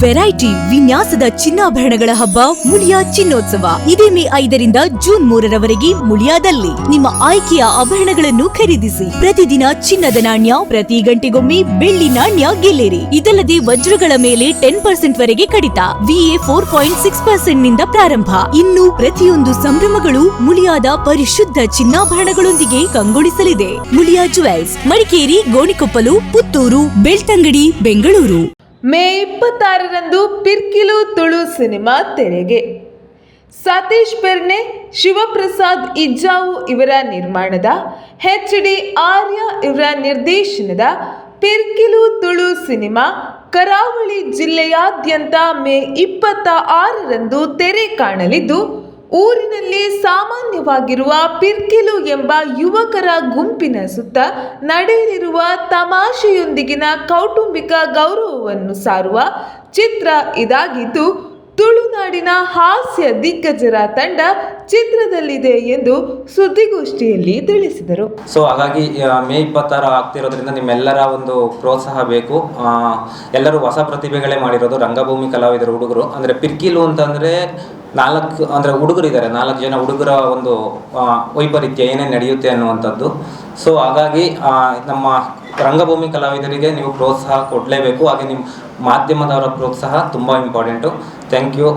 Variety ವಿನ್ಯಾಸದ ಚಿನ್ನಾಭರಣಗಳ ಹಬ್ಬ ಮುಳಿಯಾ ಚಿನ್ನೋತ್ಸವ ಇದೇ ಮೇ 5ರಿಂದ ಜೂನ್ 3ರವರೆಗೆ ಮುಳಿಯಾದಲ್ಲಿ ನಿಮ್ಮ ಆಯ್ಕೆಯ ಆಭರಣಗಳನ್ನು ಖರೀದಿಸಿ. ಪ್ರತಿದಿನ ಚಿನ್ನದ ನಾಣ್ಯ, ಪ್ರತಿ ಗಂಟೆಗೊಮ್ಮೆ ಬೆಳ್ಳಿ ನಾಣ್ಯ ಗೆಲ್ಲಿರಿ. ಇದಲ್ಲದೆ ವಜ್ರಗಳ ಮೇಲೆ 10% ವರೆಗೆ ಕಡಿತ, VA 4.6% ನಿಂದ ಪ್ರಾರಂಭ. ಇನ್ನು ಪ್ರತಿಯೊಂದು ಸಂಭ್ರಮಗಳು ಮುಳಿಯಾದ ಪರಿಶುದ್ಧ ಚಿನ್ನಾಭರಣಗಳೊಂದಿಗೆ ಕಂಗೊಳಿಸಲಿದೆ. ಮುಳಿಯಾ ಜುವೆಲ್ಸ್, ಮಡಿಕೇರಿ, ಗೋಣಿಕೊಪ್ಪಲು, ಪುತ್ತೂರು, ಬೆಳ್ತಂಗಡಿ, ಬೆಂಗಳೂರು. ಮೇ 26ರಂದು ಪಿರ್ಕಿಲು ತುಳು ಸಿನಿಮಾ ತೆರೆಗೆ. ಸತೀಶ್ ಪೆರ್ನೆ, ಶಿವಪ್ರಸಾದ್ ಇಜ್ಜಾವು ಇವರ ನಿರ್ಮಾಣದ, HD ಆರ್ಯ ಇವರ ನಿರ್ದೇಶನದ ಪಿರ್ಕಿಲು ತುಳು ಸಿನಿಮಾ ಕರಾವಳಿ ಜಿಲ್ಲೆಯಾದ್ಯಂತ ಮೇ 26ರಂದು ತೆರೆ ಕಾಣಲಿದ್ದು, ಊರಿನಲ್ಲಿ ಸಾಮಾನ್ಯವಾಗಿರುವ ಪಿರ್ಕಿಲು ಎಂಬ ಯುವಕರ ಗುಂಪಿನ ಸುತ್ತ ನಡೆಯಲಿರುವ ತಮಾಷೆಯೊಂದಿಗಿನ ಕೌಟುಂಬಿಕ ಗೌರವವನ್ನು ಸಾರುವ ಚಿತ್ರ ಇದಾಗಿದ್ದು, ತುಳುನಾಡಿನ ಹಾಸ್ಯ ದಿಗ್ಗಜರ ತಂಡ ಚಿತ್ರದಲ್ಲಿದೆ ಎಂದು ಸುದ್ದಿಗೋಷ್ಠಿಯಲ್ಲಿ ತಿಳಿಸಿದರು. ಹಾಗಾಗಿ ಮೇ 26 ಆಗ್ತಿರೋದ್ರಿಂದ ನಿಮ್ಮೆಲ್ಲರ ಒಂದು ಪ್ರೋತ್ಸಾಹ ಬೇಕು. ಎಲ್ಲರೂ ಹೊಸ ಪ್ರತಿಭೆಗಳೇ ಮಾಡಿರೋದು, ರಂಗಭೂಮಿ ಕಲಾವಿದರು ಹುಡುಗರು. ಅಂದರೆ ಪಿರ್ಕಿಲು ಅಂತಂದರೆ 4 ಅಂದರೆ ಹುಡುಗರಿದ್ದಾರೆ, 4 ಜನ ಹುಡುಗರ ಒಂದು ವೈಪರೀತ್ಯ ಏನೇನು ನಡೆಯುತ್ತೆ ಅನ್ನುವಂಥದ್ದು. ಹಾಗಾಗಿ ನಮ್ಮ ರಂಗಭೂಮಿ ಕಲಾವಿದರಿಗೆ ನೀವು ಪ್ರೋತ್ಸಾಹ ಕೊಡಲೇಬೇಕು. ಹಾಗೆ ನಿಮ್ಮ ಮಾಧ್ಯಮದವರ ಪ್ರೋತ್ಸಾಹ ತುಂಬ ಇಂಪಾರ್ಟೆಂಟು. Thank you.